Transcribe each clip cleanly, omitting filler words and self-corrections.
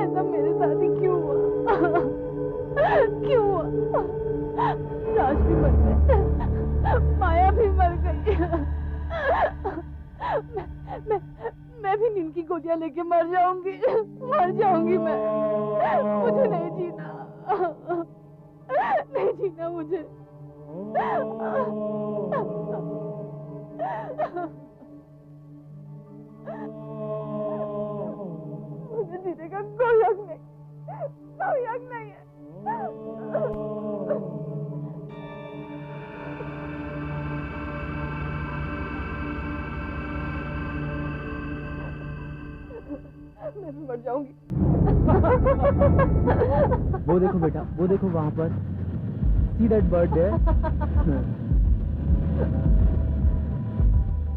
ऐसा मेरे साथ ही क्यों हुआ? क्यों हुआ? राज भी मर गए, माया भी मर गई। मैं भी नींद की गोलियां लेके मर जाऊंगी मैं। मुझे नहीं जीना, नहीं जीना मुझे। मुझे जीने का कोई हक नहीं, कोई हक नहीं है। मैं भी मर जाऊंगी। वो देखो बेटा, वो देखो वहां पर, सी दैट बर्ड देयर।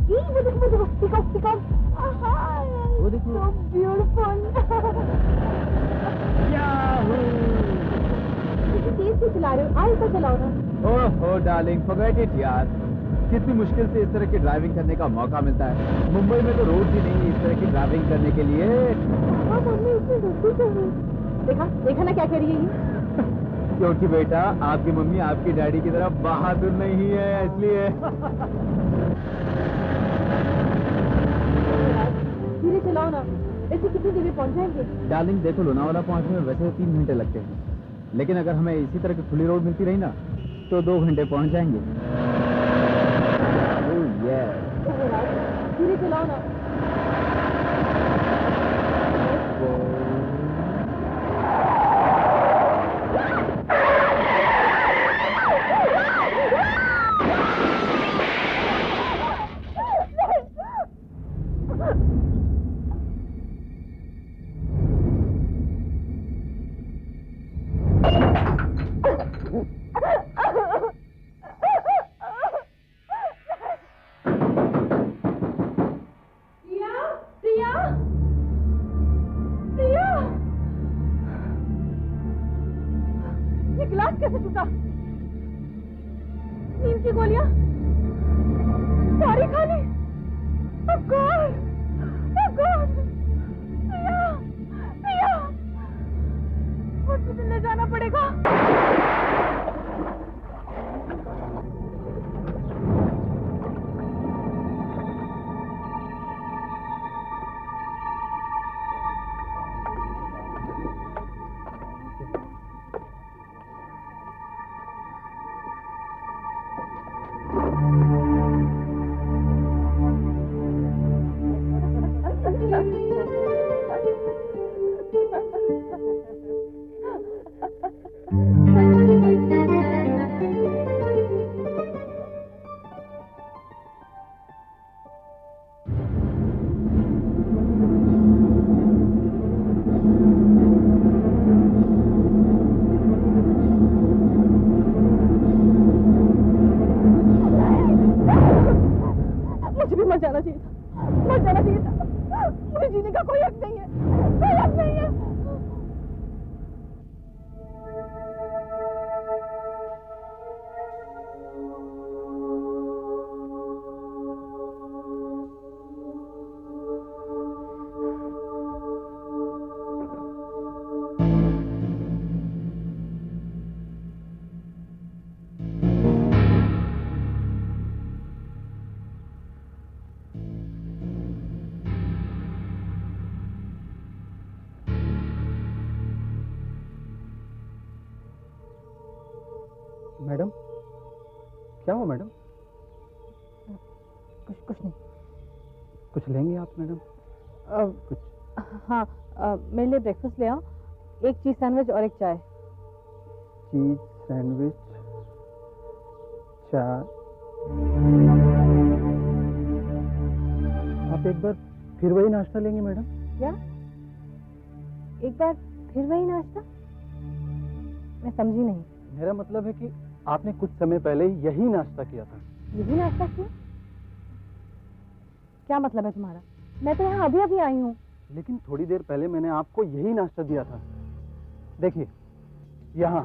वो देखो, पीकॉक। वो देखो, so beautiful। कितनी तेज से चला रहे हो, आगे तो चलाओ ना। ओह डार्लिंग, फॉरगेट इट यार। कितनी मुश्किल से इस तरह की ड्राइविंग करने का मौका मिलता है। मुंबई में तो रोड ही नहीं है इस तरह की ड्राइविंग करने के लिए। मम्मी इतनी जल्दी कर रही। देखा ना क्या कह रही है ये? क्योंकि बेटा आपकी मम्मी आपकी डैडी की तरह बहादुर नहीं है, इसलिए। धीरे चलाओ ना, ऐसे कितनी देर में पहुंच जाएंगे? डार्लिंग देखो, लोनावाला पहुंचने में वैसे 3 घंटे लगते हैं, लेकिन अगर हमें इसी तरह की खुली रोड मिलती रही ना तो 2 घंटे पहुंच जाएंगे। धीरे चलाओ ना। कैसे टूटा? नींद की गोलियां सारी खाली। Oh God! Oh God! प्रिया, हॉस्पिटल ले जाना पड़ेगा। जाना चाहिए था, मर जाना चाहिए था। मुझे जीने का कोई हक नहीं है, कोई हक नहीं है। मैडम, क्या हुआ मैडम? कुछ नहीं। कुछ लेंगे आप मैडम? कुछ? हाँ, मेरे लिए ब्रेकफास्ट ले आओ, एक चीज सैंडविच और एक चाय। चीज सैंडविच, चाय। आप एक बार फिर वही नाश्ता लेंगे मैडम? क्या? एक बार फिर वही नाश्ता? मैं समझी नहीं। मेरा मतलब है कि आपने कुछ समय पहले यही नाश्ता किया था। यही नाश्ता किया? क्या मतलब है तुम्हारा? मैं तो यहाँ अभी अभी आई हूँ। लेकिन थोड़ी देर पहले मैंने आपको यही नाश्ता दिया था। देखिए, यहाँ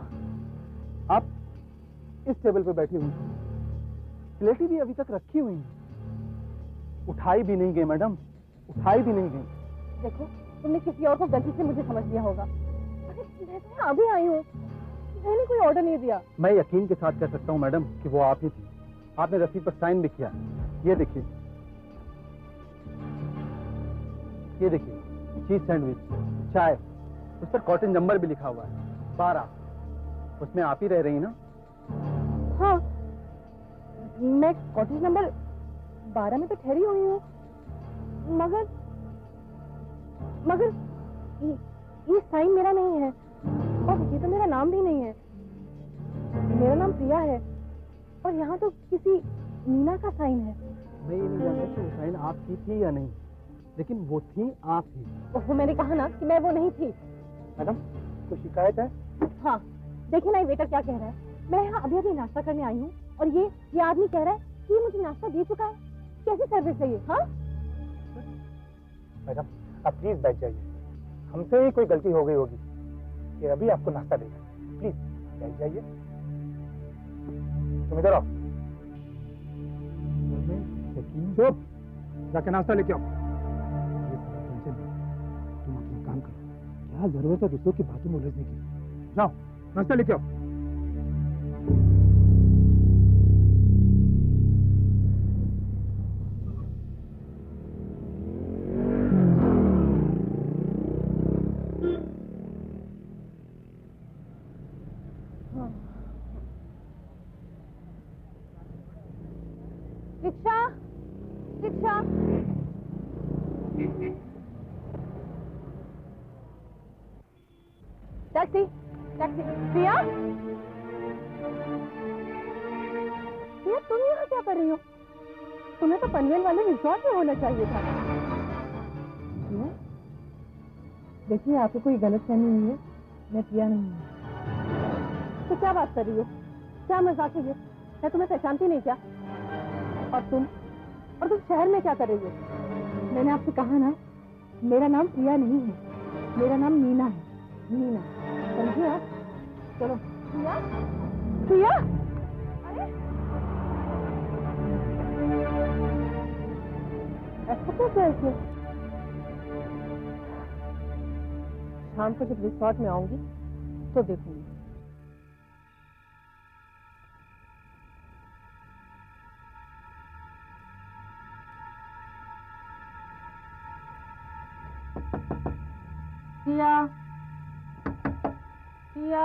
आप इस टेबल पे बैठी हुई, प्लेटें भी अभी तक रखी हुई हैं। उठाई भी नहीं गई मैडम, उठाई भी नहीं गई। देखो, तुमने किसी और को गलती से मुझे समझ लिया होगा। अरे मैं तो यहाँ अभी आई हूँ, मैंने कोई ऑर्डर नहीं दिया। मैं यकीन के साथ कह सकता हूँ मैडम कि वो आप ही थी। आपने रसीद पर साइन भी किया। ये देखिए, ये देखिए, चीज सैंडविच, चाय, उस पर कॉटन नंबर भी लिखा हुआ है 12। उसमें आप ही रह रही ना? हाँ, मैं कॉटेज नंबर 12 में तो ठहरी हुई हूँ, मगर मगर ये साइन मेरा नहीं है और ये तो मेरा नाम भी नहीं है। मेरा नाम प्रिया है और यहाँ तो किसी मीना का साइन है। मैं ये नहीं जानता कि वो साइन आपकी थी या नहीं, लेकिन वो थी आप ही। ओहो, मैंने कहा ना कि मैं वो नहीं थी। मैडम, कोई शिकायत है? हाँ, देखिए ना ये वेटर क्या कह रहा है। मैं यहाँ अभी अभी नाश्ता करने आई हूँ और ये आदमी कह रहा है कि ये मुझे नाश्ता दे चुका है। कैसी सर्विस है ये? हाँ मैडम, आप प्लीज बैठ जाइए, हमसे ही कोई गलती हो गई होगी। ये अभी आपको नाश्ता देगा, प्लीज बैठ जाइए। तुम इधर आओ। चुप, जाके नाश्ता लेके आओ। तुम अपना काम करो, क्या जरूरत है दूसरों की बातों में उलझने की। जाओ नाश्ता लेके आओ। Rickshaw, rickshaw. Taxi, taxi. Priya, Priya, तुम यहाँ क्या कर रही हो? तुम्हें तो पनवेल वाले रिजॉर्ट में होना चाहिए था। देखिए, आपको कोई गलतफहमी हुई है, मैं प्रिया नहीं हूँ। तो क्या बात कर रही हो? क्या मजाक है ये? मैं तुम्हें पहचानती नहीं क्या? और तुम शहर में क्या कर रही हो? मैंने आपसे कहा ना, मेरा नाम प्रिया नहीं है, मेरा नाम मीना है। मीना, समझिए आप? चलो। प्रिया, प्रिया, अरे ऐसा क्या कैसे? शाम को जब रिसोर्ट में आऊंगी तो देखूंगी। प्रिया, प्रिया,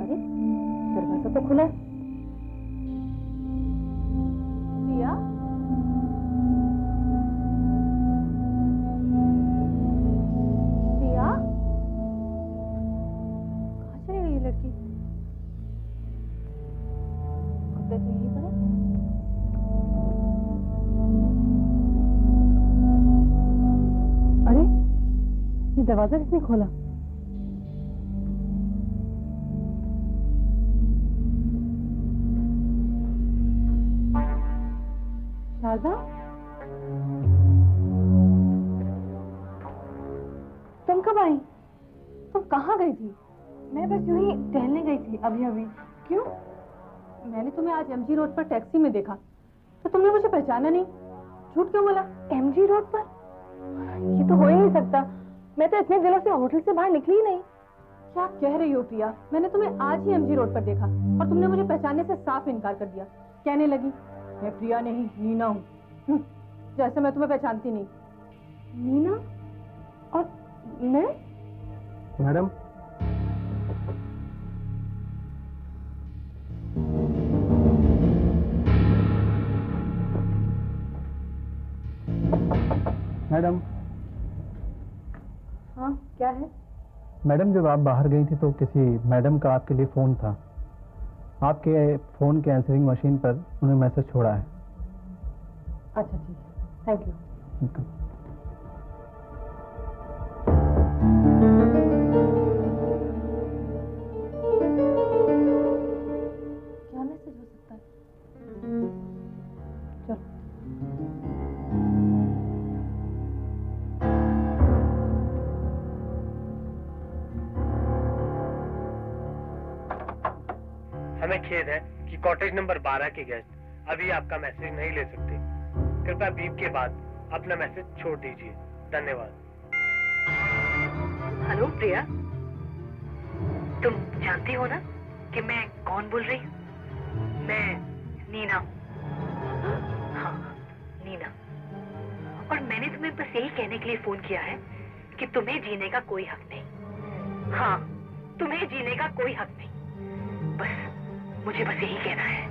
अरे दरवाजा तो खुला है। प्रिया, प्रिया, कहाँ चली गई ये लड़की? कपड़े तो यही पड़े। अरे ये दरवाजा किसने खोला? शारदा, तुम कब आई? तुम कहाँ गई थी? मैं बस यूं ही टहलने गई थी अभी अभी। क्यों? मैंने तुम्हें आज एमजी रोड पर टैक्सी में देखा तो तुमने मुझे पहचाना नहीं। झूठ क्यों बोला? एमजी रोड पर? ये तो हो ही नहीं सकता, मैं तो इतने दिनों से होटल से बाहर निकली ही नहीं। क्या कह रही हो प्रिया? मैंने तुम्हें आज ही एमजी रोड पर देखा और तुमने मुझे पहचानने से साफ इनकार कर दिया। कहने लगी मैं प्रिया नहीं मीना हूँ, जैसे मैं तुम्हें पहचानती नहीं। मीना? और मैं? Madam, madam. हाँ, क्या है? मैडम, जब आप बाहर गई थी तो किसी मैडम का आपके लिए फ़ोन था। आपके फ़ोन के आंसरिंग मशीन पर उन्होंने मैसेज छोड़ा है। अच्छा ठीक है, थैंक यू। क्या मैसेज हो सकता है? चलो। हमें खेद है कि कि कॉटेज नंबर 12 के गेस्ट अभी आपका मैसेज नहीं ले सकते। कृपया बीप के बाद अपना मैसेज छोड़ दीजिए। धन्यवाद। हेलो प्रिया, तुम जानती हो ना कि मैं कौन बोल रही हूँ? मैं नीना। हाँ, नीना। और मैंने तुम्हें बस यही कहने के लिए फोन किया है कि तुम्हें जीने का कोई हक नहीं। हाँ, तुम्हें जीने का कोई हक नहीं। बस मुझे बस यही कहना है।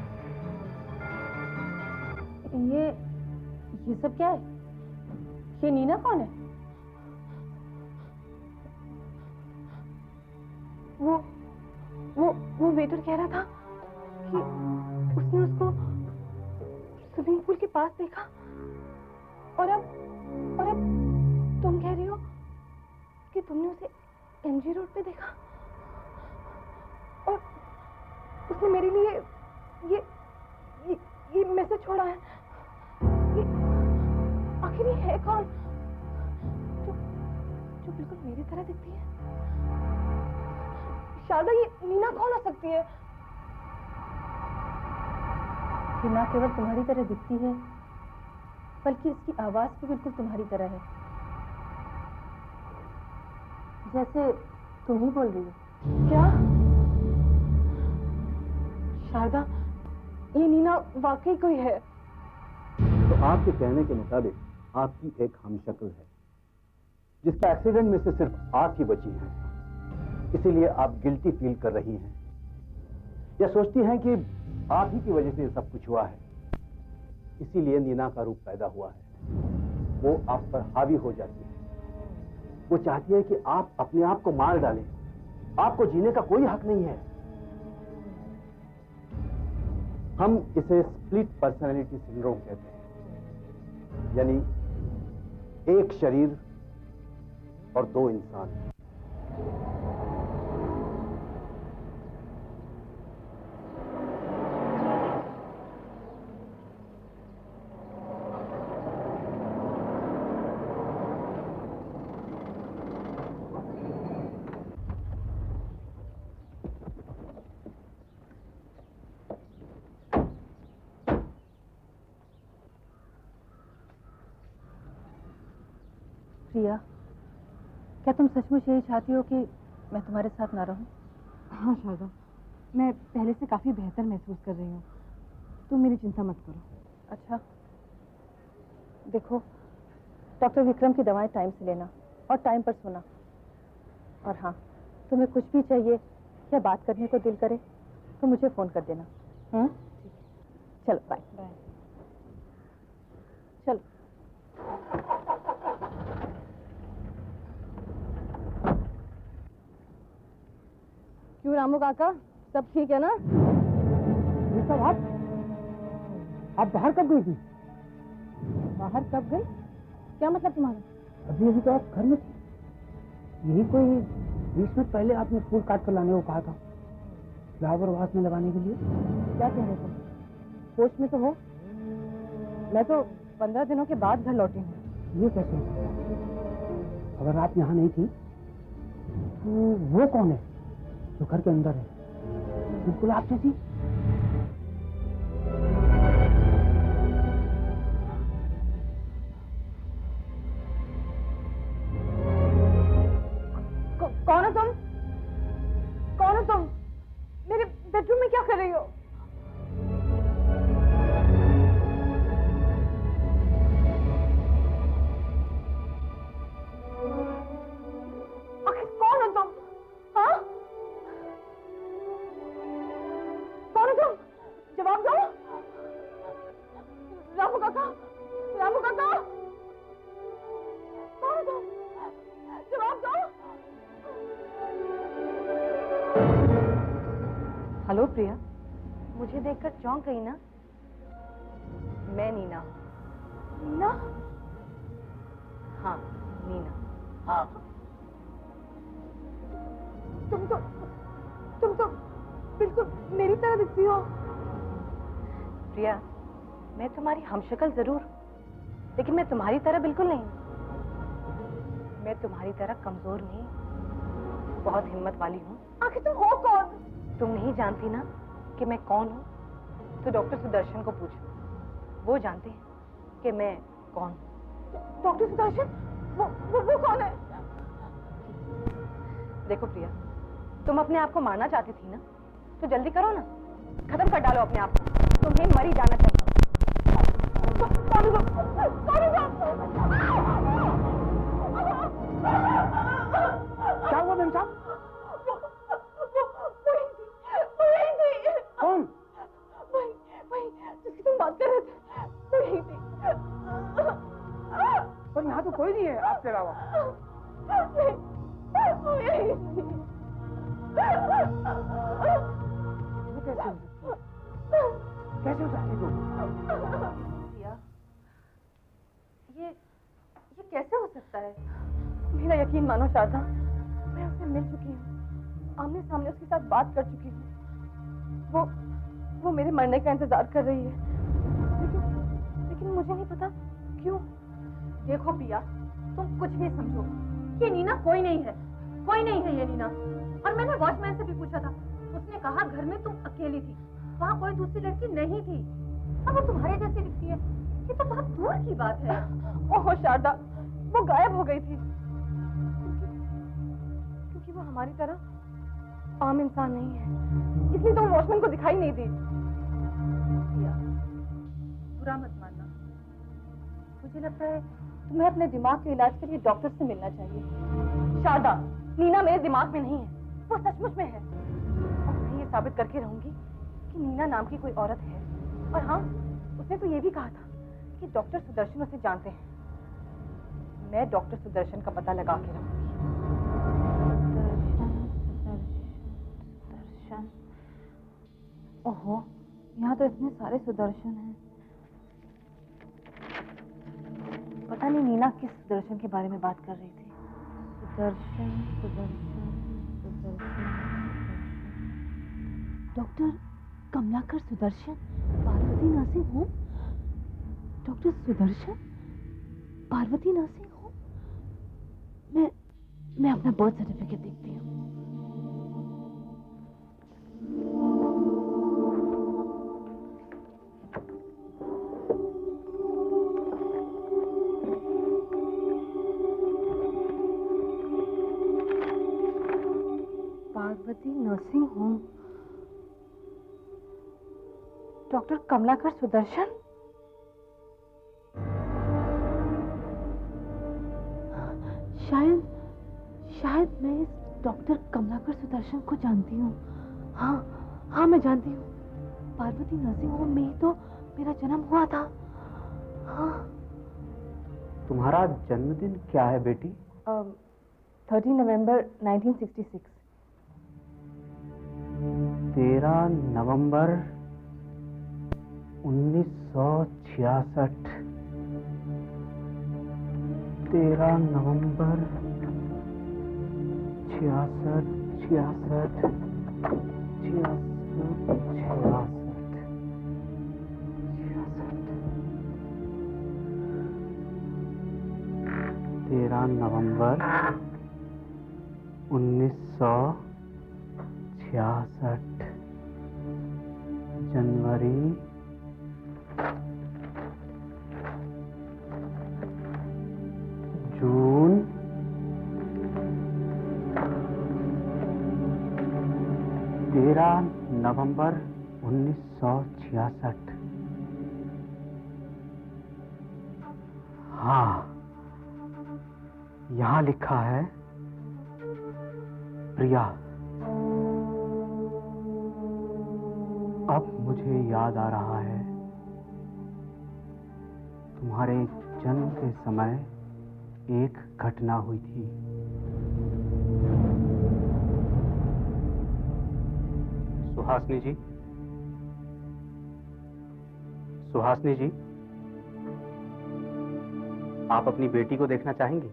ये सब क्या है? ये नीना कौन है? वो वेटर कह रहा था कि उसने उसको स्विमिंग पूल के पास देखा और अब तुम कह रही हो कि तुमने उसे एमजी रोड पे देखा और उसने मेरे लिए ये मैसेज छोड़ा है। ये आखिर ये है कौन जो बिल्कुल मेरी तरह दिखती है? शारदा, ये नीना कौन हो सकती है? ये ना केवल तुम्हारी तरह दिखती है बल्कि इसकी आवाज भी बिल्कुल तुम्हारी तरह है, जैसे तुम ही बोल रही हो। क्या शारदा, ये नीना वाकई कोई है? तो आपके कहने के मुताबिक आपकी एक हमशक्ल है जिसके एक्सीडेंट में से सिर्फ आंख ही बची है, इसीलिए आप गिल्टी फील कर रही हैं या सोचती हैं कि आप ही की वजह से सब कुछ हुआ है, इसीलिए नीना का रूप पैदा हुआ है। वो आप पर हावी हो जाती है। वो चाहती है कि आप अपने आप को मार डालें। आपको जीने का कोई हक नहीं है। हम इसे स्प्लिट पर्सनैलिटी सिंड्रोम कहते हैं, यानी एक शरीर और दो इंसान। प्रिया, क्या तुम सचमुच यही चाहती हो कि मैं तुम्हारे साथ ना रहूं? हाँ शारदा, मैं पहले से काफी बेहतर महसूस कर रही हूँ। तुम मेरी चिंता मत करो। अच्छा, देखो, डॉक्टर विक्रम की दवाएं टाइम से लेना और टाइम पर सोना। और हाँ, तुम्हें कुछ भी चाहिए या बात करने को दिल करे तो मुझे फोन कर देना। चलो बाय। चलो। क्यों रामू काका, सब ठीक है ना? सब आप बाहर कब गई थी? बाहर कब गई? क्या मतलब तुम्हारा? अभी तो आप घर में थी। यही कोई 20 मिनट पहले आपने फूल काट कर लाने को कहा था, फ्लावर वास में लगाने के लिए। क्या कह रहे तुम? होश में तो हो? मैं तो 15 दिनों के बाद घर लौटी हूँ। ये कैसे? अगर आप यहाँ नहीं थी तो वो कौन है जो घर के अंदर है, बिल्कुल आप जैसी? कौन हो तुम? कौन हो तुम? मेरे बेडरूम में क्या कर रही हो? आखिर कौन हो तुम? हाँ? कौन हो तुम? जवाब दो। रामू काका, रामू काका, कौन हो तुम? जवाब दो। हेलो प्रिया, मुझे देखकर चौंक गई ना? मैं नीना। नीना? हाँ, नीना। हाँ। तुम तो बिल्कुल मेरी तरह दिखती हो। प्रिया, मैं तुम्हारी हमशक्ल जरूर, लेकिन मैं तुम्हारी तरह बिल्कुल नहीं। मैं तुम्हारी तरह कमजोर नहीं, बहुत हिम्मत वाली हूँ। आखिर तुम हो कौन? तुम नहीं जानती ना कि मैं कौन हूँ? तो डॉक्टर सुदर्शन को पूछो, वो जानते हैं कि मैं कौन हूँ। डॉक्टर सुदर्शन? वो कौन है? देखो प्रिया, तुम अपने आप को मारना चाहती थी ना, तो जल्दी करो ना, खत्म कर डालो अपने आप को। तुम्हें मर ही जाना चाहिए। क्या हुआ मेम साहब? कौन? वही जिसकी तुम बात कर रहे थे, वही थी। पर यहाँ तो कोई नहीं है आपके अलावा। कैसे हो सकती तू? ये कैसे हो सकता है? मेरा यकीन मानो शारदा, मैं उससे मिल चुकी हूँ, आमने सामने उसके साथ बात कर चुकी हूँ। वो मेरे मरने का इंतजार कर रही है, लेकिन मुझे नहीं पता क्यों। देखो पिया, तुम कुछ भी समझो, ये नीना कोई नहीं है ये नीना। और मैंने वॉचमैन से भी पूछा था, उसने कहा घर में तुम अकेली थी, वहाँ कोई दूसरी लड़की नहीं थी। अब वो तुम्हारे जैसी दिखती है, ये तो बहुत दूर की बात है। ओह शारदा, वो गायब हो गई थी क्योंकि वो हमारी तरह आम इंसान नहीं है, इसलिए तो वो वॉचमैन को दिखाई नहीं दी। बुरा मत मानना, मुझे लगता है तुम्हें अपने दिमाग के इलाज के लिए डॉक्टर से मिलना चाहिए। शारदा, नीना मेरे दिमाग में नहीं है, वो सचमुच में है। और मैं ये साबित करके रहूंगी कि नीना नाम की कोई औरत है। और हाँ, उसने तो ये भी कहा था कि डॉक्टर सुदर्शन उसे जानते हैं। मैं डॉक्टर सुदर्शन का पता लगा के रहूंगी। सुदर्शन, ओहो, यहाँ तो इतने सारे सुदर्शन हैं। पता नहीं नीना किस सुदर्शन के बारे में बात कर रही थी। Sudarshan. Doctor Kamlakar Sudarshan, Parvati nursing home. Doctor Sudarshan, Parvati nursing home. मैं अपना बर्थ सर्टिफिकेट देखती हूँ। Parvati nursing home, doctor Kamlakar Sudarshan. शायद मैं इस डॉक्टर कमलाकर सुदर्शन को जानती हूँ। हाँ, मैं जानती हूँ। पार्वती नर्सिंग होम में ही तो मेरा जन्म हुआ था। हाँ। तुम्हारा जन्मदिन क्या है बेटी? 13 नवंबर 1966। 13 नवंबर 1966। 13 नवंबर 66। 13 नवंबर 1966। जनवरी जून नवंबर 1966। हाँ, यहाँ लिखा है प्रिया। अब मुझे याद आ रहा है, तुम्हारे जन्म के समय एक घटना हुई थी। सुहासिनी जी, सुहासिनी जी, आप अपनी बेटी को देखना चाहेंगी?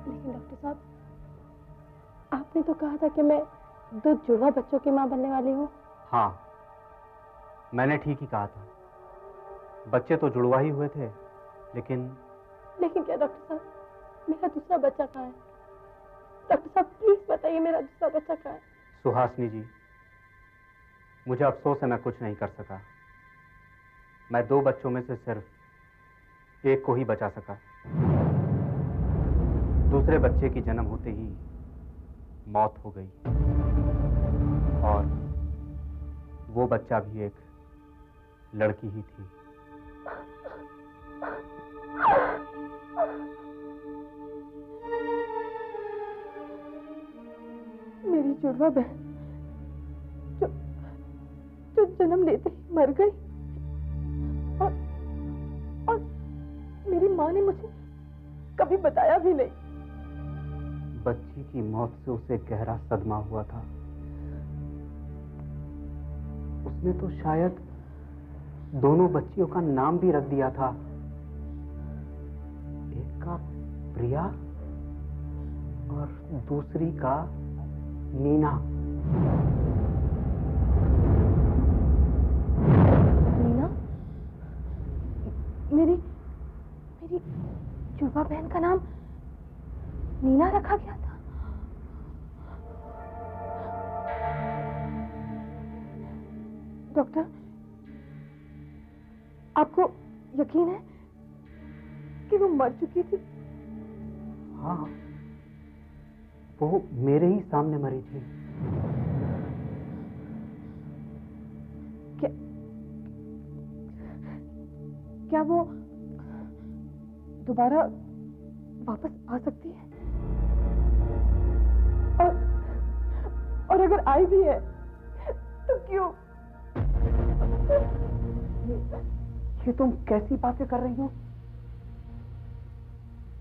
लेकिन डॉक्टर साहब, आपने तो कहा था कि मैं 2 जुड़वा बच्चों की मां बनने वाली हूँ। हाँ, मैंने ठीक ही कहा था। बच्चे तो जुड़वा ही हुए थे, लेकिन क्या डॉक्टर साहब, मेरा दूसरा बच्चा कहाँ है? डॉक्टर साहब प्लीज बताइए मेरा दूसरा बच्चा कहाँ है? सुहासिनी जी, मुझे अफसोस है मैं कुछ नहीं कर सका। मैं 2 बच्चों में से सिर्फ एक को ही बचा सका। दूसरे बच्चे की जन्म होते ही मौत हो गई, और वो बच्चा भी एक लड़की ही थी। मेरी जुड़वा बहन जो जन्म लेते ही मर गई, और मेरी माँ ने मुझे कभी बताया भी नहीं। बच्ची की मौत से उसे गहरा सदमा हुआ था। उसने तो शायद दोनों बच्चियों का नाम भी रख दिया था। एक का प्रिया और दूसरी का नीना। नीना? मेरी जुड़वा बहन का नाम नीना रखा गया था? डॉक्टर, आपको यकीन है कि वो मर चुकी थी? हाँ, वो मेरे ही सामने मरी थी। क्या वो दोबारा वापस आ सकती है? और अगर आई भी है तो क्यों? ये तुम कैसी बातें कर रही हो?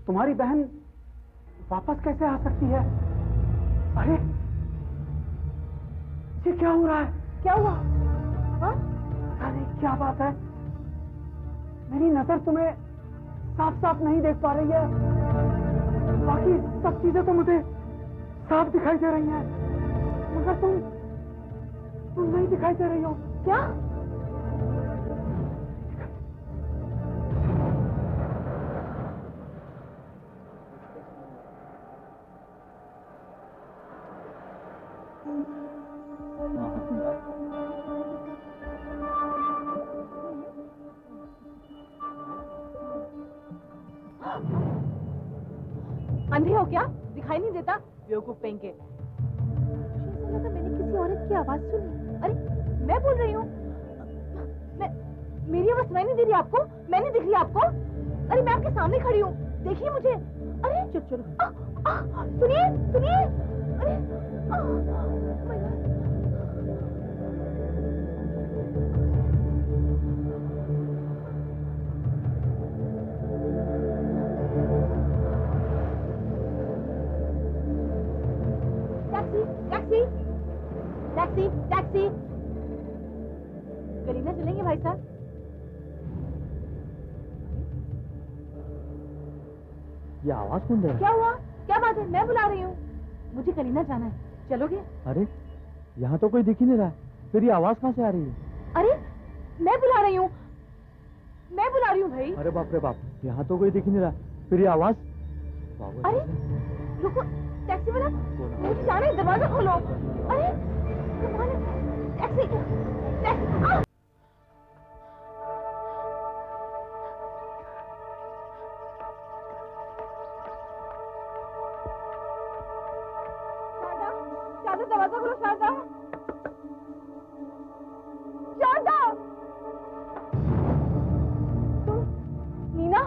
तुम्हारी बहन वापस कैसे आ सकती है? अरे, ये क्या हो रहा है? क्या हुआ? हाँ? पता नहीं क्या बात है। मेरी नजर तुम्हें साफ साफ नहीं देख पा रही है। बाकी सब चीजें तो मुझे साफ दिखाई दे रही हैं, मगर तुम नहीं दिखाई दे रही हो। क्या? अंधे हो क्या? दिखाई नहीं देता? बेवकूफ पेंके। मैंने किसी औरत की आवाज सुनी। अरे मैं बोल रही हूँ। मेरी आवाज सुनाई नहीं दे रही आपको? मैं नहीं दिख रही आपको? अरे मैं आपके सामने खड़ी हूँ, देखिए मुझे। अरे चलो सुनिए सुनिए। अरे टैक्सी टैक्सी टैक्सी। गलीना चलेंगे भाई साहब? ये आवाज कौन दे रहा है? क्या हुआ? क्या बात है? मैं बुला रही हूँ। मुझे कलीना जाना है, चलोगे? अरे यहाँ तो कोई दिख ही नहीं रहा है, फिर ये आवाज कहाँ से आ रही है? अरे मैं बुला रही हूँ, मैं बुला रही हूँ भाई। अरे बाप रे बाप, यहाँ तो कोई दिख ही नहीं रहा, फिर ये आवाज। अरे रुको, टैक्सी वाला, मुझे जाना है, दरवाजा खोलो। अरे कमाल है। Taxi taxi. शारदा, दरवाजा खोलो शारदा। शारदा, तुम नीना,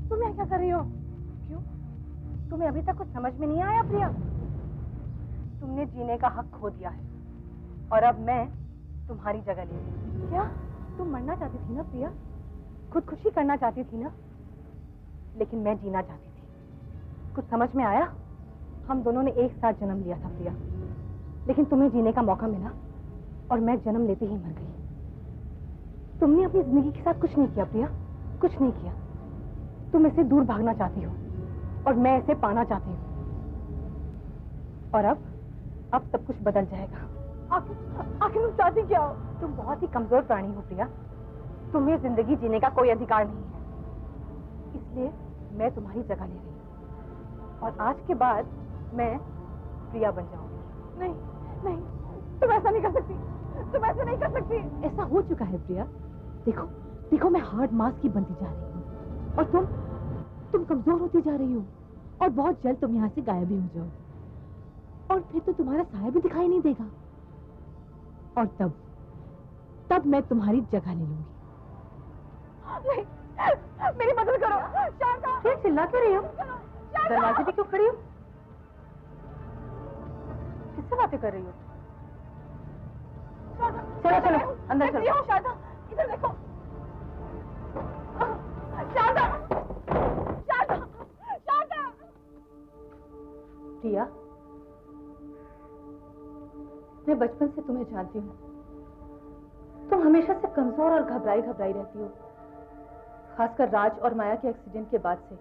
तुम यहाँ क्या कर रही हो? क्यों? तुम्हें अभी तक कुछ समझ में नहीं आया प्रिया? तुमने जीने का हक खो दिया है, और अब मैं तुम्हारी जगह ले रही। क्या तुम मरना चाहती थी ना प्रिया? खुदकुशी करना चाहती थी ना? लेकिन मैं जीना चाहती थी। कुछ समझ में आया? हम दोनों ने एक साथ जन्म लिया था प्रिया, लेकिन तुम्हें जीने का मौका मिला और मैं जन्म लेते ही मर गई। तुमने अपनी जिंदगी के साथ कुछ नहीं किया प्रिया, कुछ नहीं किया। तुम इसे दूर भागना चाहती हो और मैं इसे पाना चाहती हूँ। और अब सब कुछ बदल जाएगा। आखिर तुम चाहती क्या हो? तुम बहुत ही कमजोर प्राणी हो प्रिया। तुम्हें जिंदगी जीने का कोई अधिकार नहीं है, इसलिए मैं तुम्हारी जगह ले रही हूँ और आज के बाद मैं प्रिया बन जाऊंगी। नहीं नहीं, तुम ऐसा नहीं कर सकती, तुम ऐसा नहीं कर सकती। ऐसा हो चुका है प्रिया। देखो देखो, मैं हार्ड मास की बनती जा रही हूँ और तुम कमजोर होती जा रही हो और बहुत जल्द तुम यहाँ से गायब ही हो जाओ और फिर तो तुम्हारा साया भी दिखाई नहीं देगा और तब मैं तुम्हारी जगह ले लूंगी। नहीं, मेरी मदद करो। शारदा, फिर चिल्ला क्यों रही हो? दरवाजे पे क्यों खड़ी हो? किससे बातें कर रही हो? चलो चलो अंदर चलो। शारदा, इधर देखो। शारदा, शारदा, शारदा। प्रिया, मैं बचपन से तुम्हें जानती हूँ। तुम हमेशा से कमजोर और घबराई घबराई रहती हो, खासकर राज और माया के एक्सीडेंट के बाद से।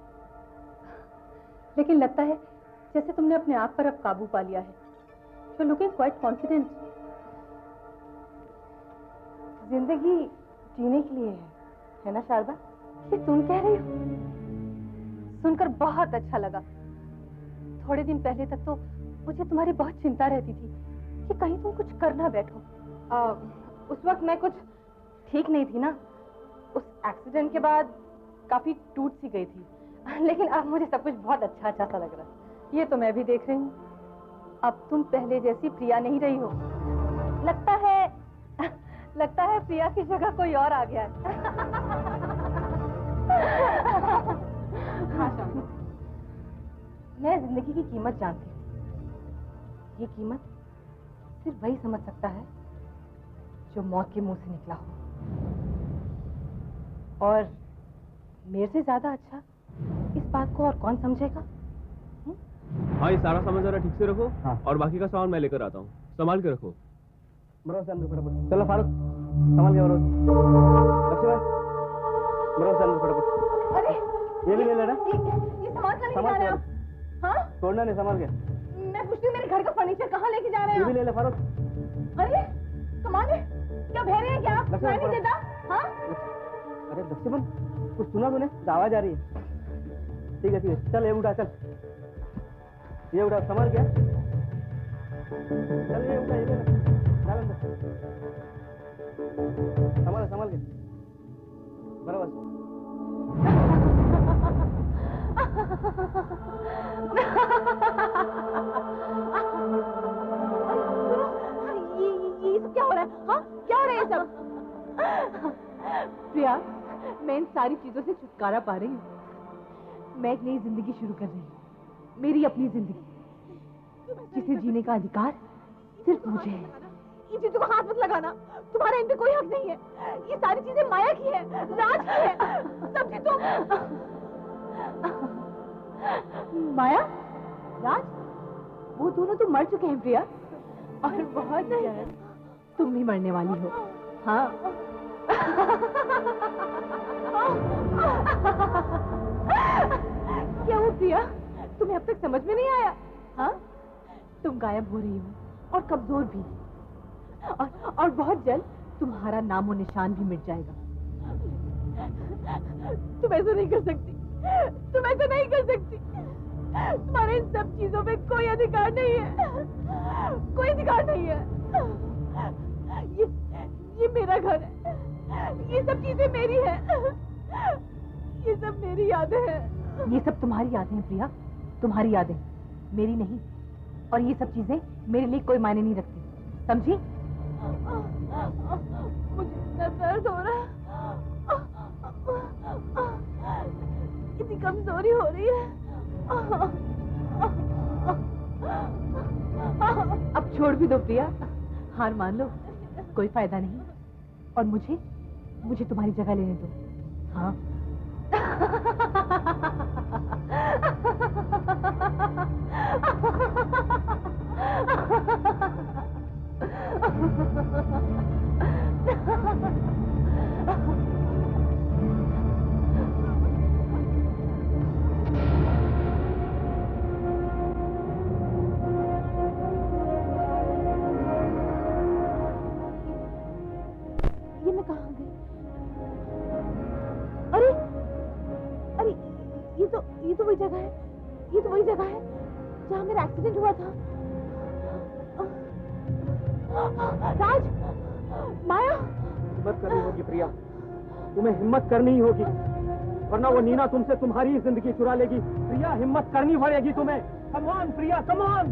लेकिन लगता है जैसे तुमने अपने आप पर अब काबू पा लिया है। You're looking quite confident. जिंदगी जीने के लिए है ना शारदा? ये तुम कह रही हो? सुनकर बहुत अच्छा लगा। थोड़े दिन पहले तक तो मुझे तुम्हारी बहुत चिंता रहती थी कि कहीं तुम कुछ कर ना बैठो। उस वक्त मैं कुछ ठीक नहीं थी ना। उस एक्सीडेंट के बाद काफी टूट सी गई थी, लेकिन अब मुझे सब कुछ बहुत अच्छा अच्छा सा लग रहा है। ये तो मैं भी देख रही हूँ। अब तुम पहले जैसी प्रिया नहीं रही हो। लगता है प्रिया की जगह कोई और आ गया है। मैं जिंदगी की कीमत जानती हूँ। ये कीमत सिर्फ वही समझ सकता है जो मौत के मुंह से निकला हो, और मेरे से ज्यादा अच्छा इस बात को और कौन समझेगा? हाँ, ये सारा सामान जरा ठीक से रखो। हाँ। और बाकी का सामान मैं लेकर आता हूँ, संभाल के रखो। चलो फारूक, संभाल के बरोज। लक्ष्मण, बरोज अंदर फटाफट। अरे ये भी ले लेना। ये सामान कहाँ लेके जा रहे हैं आप? हाँ? छोड़ना नहीं, संभाल के। मैं पूछती हूँ मेरे घर का फर्नीचर कहाँ लेके जा रहे हैं ये भी आप? ले ले फारूक। अरे कमाल है, क्या बहरे हैं क्या आप? लक्ष्मण, सुनाई नहीं देता? हाँ? अरे लक्ष्मण, कुछ सुना तूने? आवाज आ रही है। ठीक है, चल ये उठा, चल ये उठा, संभाल के। चल ये उठा, ये ले, डाल अंदर। संभाल के बराबर। ये सब क्या हो रहा है? हाँ, क्या हो रहा है ये सब? प्रिया, मैं इन सारी चीजों से छुटकारा पा रही हूँ। मैं एक नई जिंदगी शुरू कर रही हूँ, मेरी अपनी जिंदगी, जिसे जीने का अधिकार सिर्फ मुझे है। इन चीजों को हाथ मत लगाना, तुम्हारा इन पे कोई हक नहीं है। ये सारी चीजें माया की है, राज की है, सब चीजों। माया, राज, वो दोनों तो मर चुके हैं प्रिया, और बहुत जल्द तुम भी मरने वाली हो। हाँ। क्या वो प्रिया, तुम्हें अब तक समझ में नहीं आया? हाँ, तुम गायब हो रही हो और कमजोर भी, और बहुत जल्द तुम्हारा नामो निशान भी मिट जाएगा। तुम ऐसा नहीं कर सकती, तुम ऐसा नहीं कर सकती। तुम्हारे इन सब चीजों में कोई अधिकार नहीं है, कोई अधिकार नहीं है। ये मेरा घर है, ये सब चीजें मेरी है, ये सब मेरी यादें हैं। ये सब तुम्हारी यादें हैं प्रिया, तुम्हारी यादें, मेरी नहीं। और ये सब चीजें मेरे लिए कोई मायने नहीं रखती, समझी? मुझे इतना दर्द हो रहा है, इतनी कमजोरी हो रही है। अब छोड़ भी दो प्रिया, हार मान लो, कोई फायदा नहीं। और मुझे तुम्हारी जगह लेने दो। हाँ। ये तो वही जगह है, ये तो वही जगह है जहाँ मेरा एक्सीडेंट हुआ था। राज, माया, हिम्मत करनी होगी प्रिया, तुम्हें हिम्मत करनी होगी, वरना वो नीना तुमसे तुम्हारी जिंदगी चुरा लेगी। प्रिया हिम्मत करनी पड़ेगी तुम्हें। Come on Priya, come on.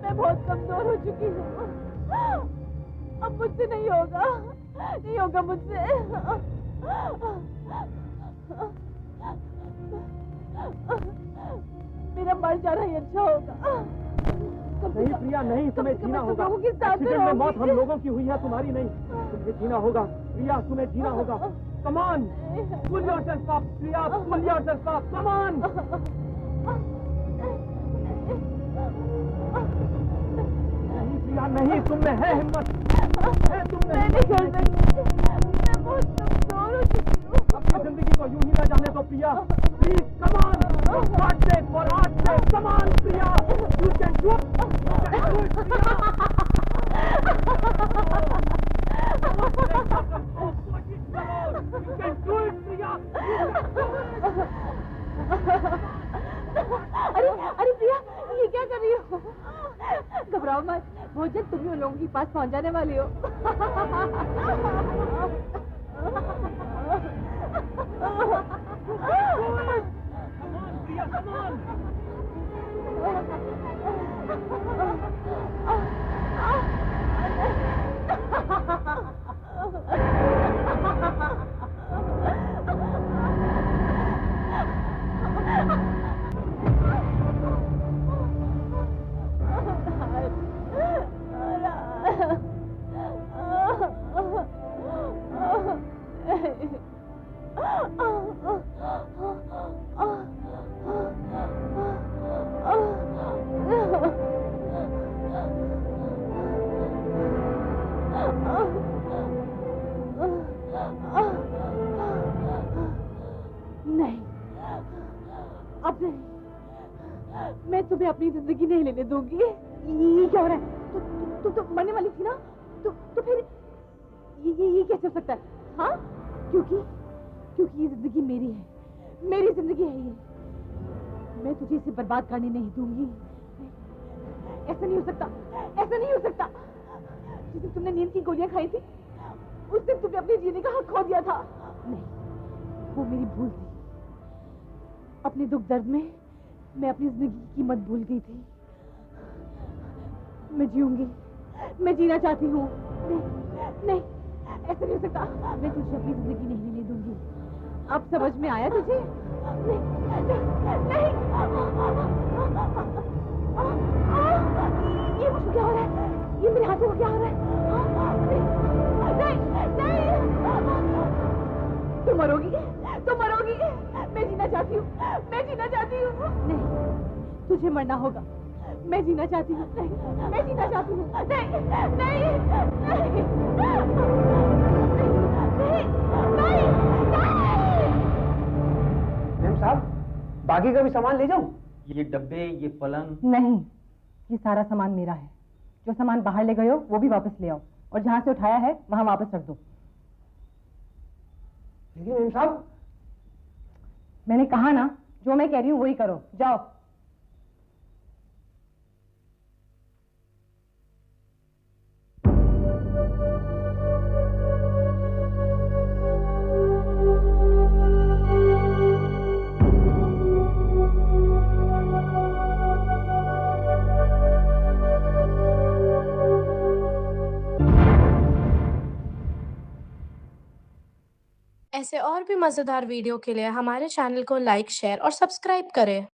मैं बहुत कमजोर हो चुकी हूँ, अब मुझसे नहीं होगा, नहीं होगा मुझसे। मेरा मर जाना ही अच्छा होगा। नहीं प्रिया नहीं, तुम्हें जीना होगा। एक्सीडेंट में मौत हम लोगों की हुई है, तुम्हारी नहीं। तुम्हें जीना होगा प्रिया, तुम्हें जीना होगा। Come on, pull yourself up Priya, pull yourself up, come on. नहीं प्रिया नहीं, तुम में है हिम्मत, है तुम में। मैं नहीं कर सकती, मैं बहुत कमजोर हो चुकी हूँ। अपनी जिंदगी को यूं ही ना जाने दो Priya, please come on. God sake, for God's sake, come on Priya, you can do it, you can do it Priya. You can do it Priya. अरे प्रिया, ये क्या कर रही हो? घबराओ मत, बहुत जल्द तुम ही उन लोगों के पास पहुंच जाने वाली हो। Come on. नहीं, अब नहीं, मैं तुम्हें अपनी जिंदगी नहीं लेने दूंगी। ये क्या हो रहा है? तू तो मरने वाली थी ना? तो फिर ये कैसे हो सकता है? हाँ, क्योंकि ये जिंदगी मेरी है, मेरी जिंदगी है ये। मैं तुझे इसे बर्बाद करने नहीं दूंगी। ऐसा नहीं हो सकता, ऐसा नहीं हो सकता। जिस दिन तुमने नींद की गोलियां खाई थी, उस दिन तुमने अपने जीने का हक खो दिया था। नहीं, वो मेरी भूल थी। अपने दुख दर्द में मैं अपनी जिंदगी की कीमत भूल गई थी। मैं जीऊंगी, मैं जीना चाहती हूँ। नहीं, ऐसा नहीं हो सकता। मैं तुझे अपनी जिंदगी नहीं लेने दूंगी। अब समझ में आया तुझे? नहीं, ये मुझे क्या हो रहा है? ये मेरे हाथों को क्या हो रहा है? नहीं, तुम मरोगी, तुम मरोगी। मैं जीना चाहती हूँ, मैं जीना चाहती हूँ। नहीं, तुझे मरना होगा। मैं जीना चाहती हूँ। नहीं, मैं जीना चाहती हूँ। नहीं, नहीं, नहीं, मैम साहब, बाकी का भी सामान ले जाऊं? ये डब्बे, ये पलंग। नहीं, ये सारा सामान मेरा है। जो सामान बाहर ले गए हो वो भी वापस ले आओ, और जहाँ से उठाया है वहाँ वापस रख दो। लेकिन मैम साहब, मैंने कहा ना, जो मैं कह रही हूँ वही करो। जाओ। ऐसे और भी मज़ेदार वीडियो के लिए हमारे चैनल को लाइक, शेयर और सब्सक्राइब करें।